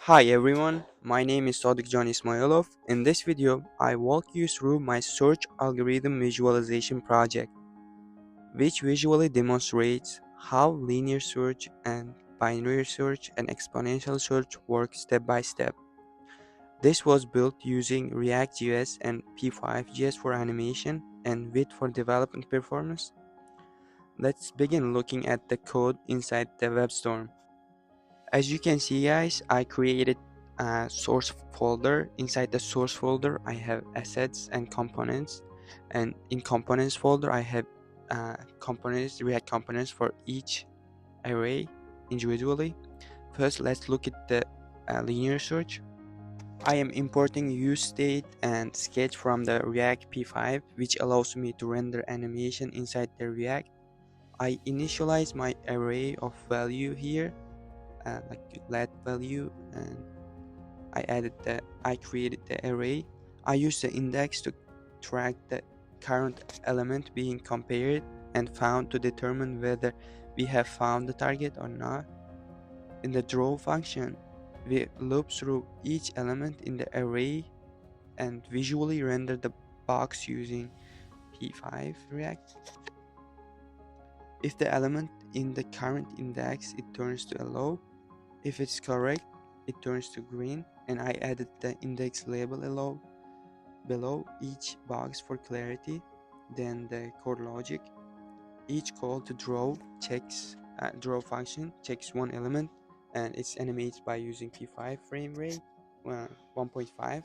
Hi everyone, my name is Sodikjon Ismoilov. In this video, I walk you through my search algorithm visualization project, which visually demonstrates how linear search and binary search and exponential search work step by step. This was built using React.js and P5.js for animation and Vite for development performance. Let's begin looking at the code inside the WebStorm. As you can see guys, I created a source folder. Inside the source folder I have assets and components, and in components folder I have React components for each array individually. First let's look at the linear search. I am importing useState and sketch from the React P5, which allows me to render animation inside the React. I initialize my array of value here, like let value, and I created the array. I use the index to track the current element being compared and found to determine whether we have found the target or not. In the draw function, we loop through each element in the array and visually render the box using P5 React. If the element in the current index, it turns to yellow. If it's correct, it turns to green, and I added the index label below each box for clarity. Then the code logic. Each call to draw function checks one element, and it's animated by using P5 frame rate 1.5,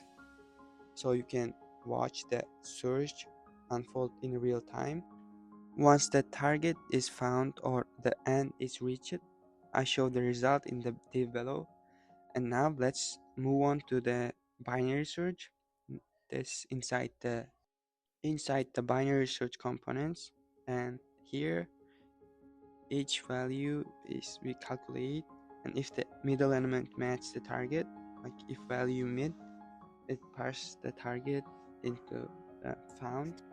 so you can watch the search unfold in real time. Once the target is found or the end is reached, I show the result in the div below. And now let's move on to the binary search. This inside the binary search components, and here each value is we calculate, and if the middle element matches the target, like if value mid, it parses the target into found.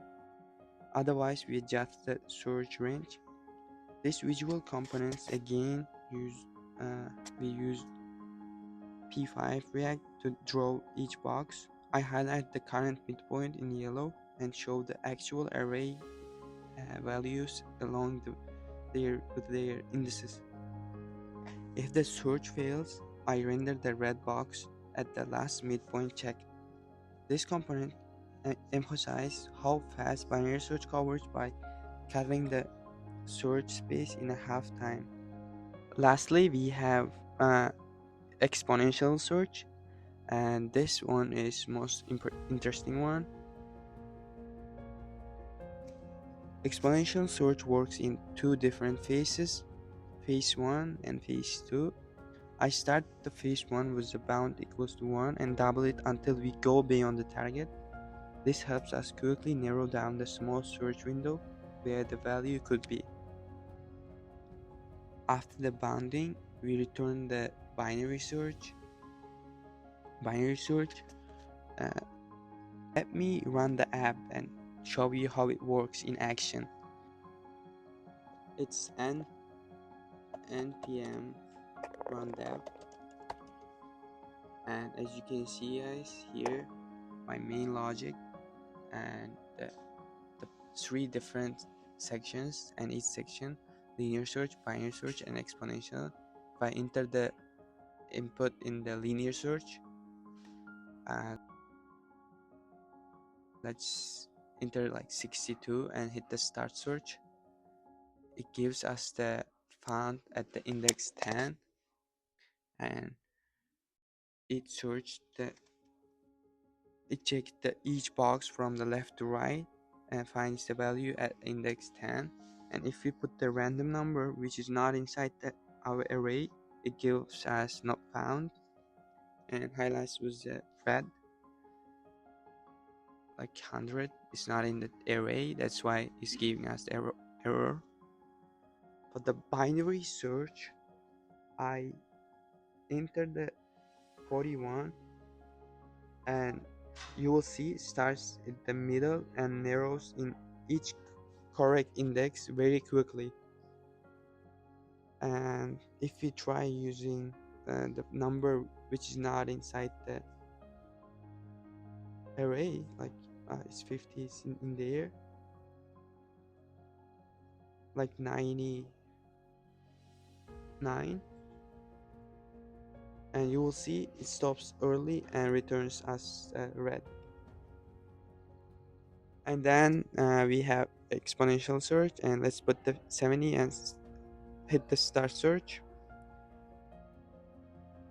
Otherwise we adjust the search range. This visual components again we use P5 React to draw each box. I highlight the current midpoint in yellow and show the actual array values along with their indices. If the search fails, I render the red box at the last midpoint check. This component emphasizes how fast binary search covers by cutting the search space in a half time. Lastly, we have exponential search, and this one is most interesting one. Exponential search works in two different phases, phase 1 and phase 2. I start the phase 1 with the bound equals to 1 and double it until we go beyond the target. This helps us quickly narrow down the small search window where the value could be. After the bounding, we return the binary search. Uh, Let me run the app and show you how it works in action. It's npm run dev, and as you can see guys here, my main logic and the three different sections, and each section linear search, binary search, and exponential. If I enter the input in the linear search, let's enter like 62 and hit the start search. It gives us the found at the index 10, and it checked each box from the left to right and finds the value at index 10. And if we put the random number which is not inside our array, it gives us not found and highlights with the red, like 100 is not in the array, that's why it's giving us the error. For the binary search, I enter the 41, and you will see it starts in the middle and narrows in each correct index very quickly. And if we try using the number which is not inside the array, like it's 50 is in there, like 99, and you will see it stops early and returns as red. And then we have exponential search, and let's put the 70 and hit the start search.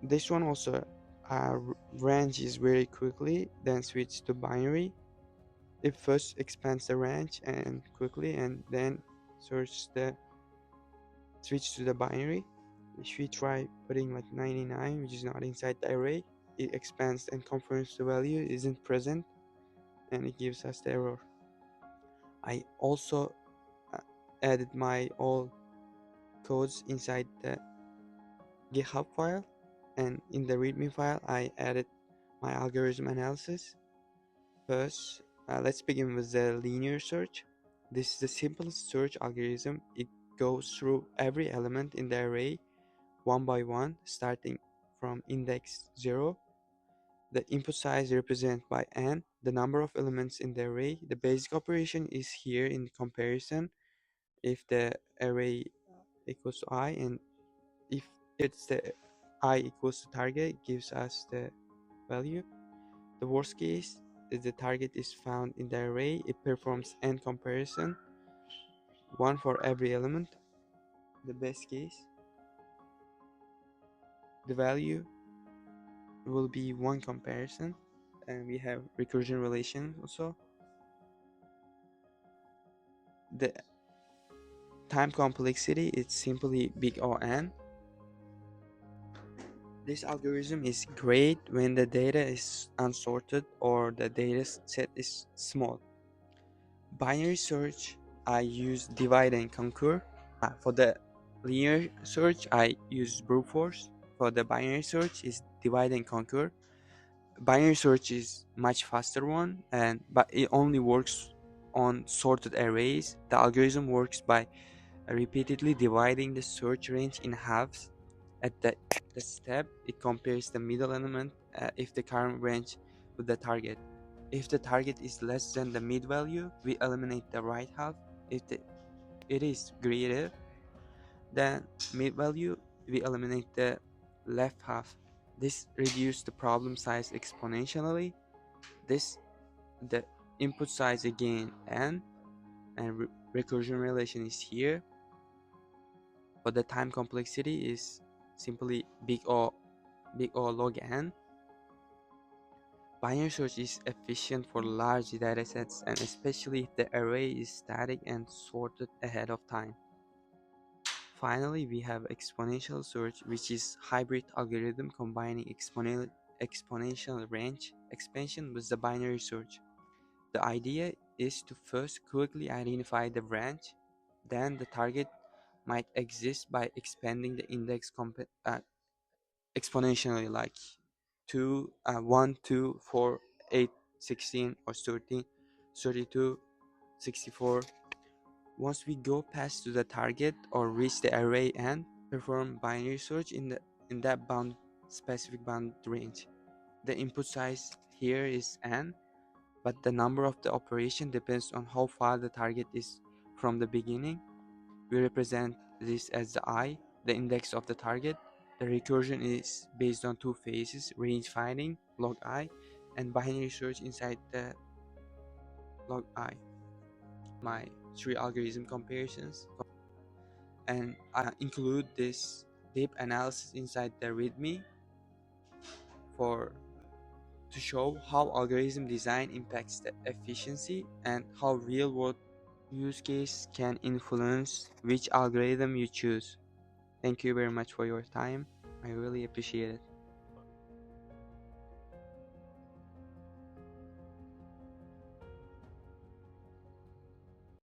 This one also ranges very quickly, then switch to binary. It first expands the range and quickly, and then switch to the binary. If we try putting like 99, which is not inside the array, it expands and confirms the value isn't present, and it gives us the error. I also added my all codes inside the GitHub file, and in the readme file I added my algorithm analysis. First, let's begin with the linear search. This is the simplest search algorithm. It goes through every element in the array one by one, starting from index 0. The input size represented by n, the number of elements in the array. The basic operation is here in comparison. If the array equals to I, and if it's the I equals to target, it gives us the value. The worst case is the target is found in the array. It performs n comparison, one for every element. The best case, the value will be one comparison, and we have recursion relation also. The time complexity is simply big O n. This algorithm is great when the data is unsorted or the data set is small. Binary search, I use divide and conquer. For the linear search, I use brute force. For the binary search is divide and conquer. Binary search is much faster one, but it only works on sorted arrays. The algorithm works by repeatedly dividing the search range in halves. At the step, it compares the middle element if the current range with the target. If the target is less than the mid value, we eliminate the right half. If it is greater than mid value, we eliminate the left half. This reduces the problem size exponentially. The input size again n, and recursion relation is here. But the time complexity is simply big O log n. Binary search is efficient for large datasets, and especially if the array is static and sorted ahead of time. Finally, we have exponential search, which is hybrid algorithm combining exponential range expansion with the binary search. The idea is to first quickly identify the branch, then the target might exist by expanding the index exponentially, like 2, 1, 2, 4, 8, 16, or 13, 32, 64. Once we go past to the target or reach the array end, perform binary search in that specific bound range. The input size here is n, but the number of the operation depends on how far the target is from the beginning. We represent this as the I, the index of the target. The recursion is based on two phases: range finding, log I, and binary search inside the log I. My 3 algorithm comparisons, and I include this deep analysis inside the readme to show how algorithm design impacts the efficiency and how real-world use case can influence which algorithm you choose. Thank you very much for your time. I really appreciate it.